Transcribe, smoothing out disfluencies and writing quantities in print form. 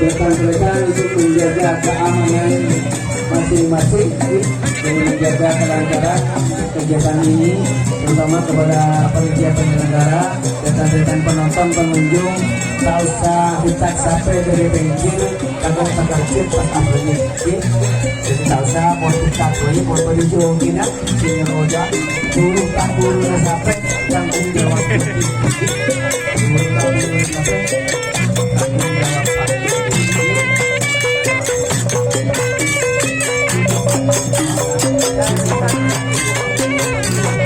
rekan-rekan untuk menjaga keamanan masing-masing dan menjaga kelancaran kegiatan ini, terutama kepada panitia penyelenggara, rekan-rekan penonton, pengunjung, tak usah ditak sampai dari pensil atau terkacir pas ini, jadi tak usah mau ditak lagi, mau berhijau tidak, sini roda, turun tak turun sampai tanggung jawab.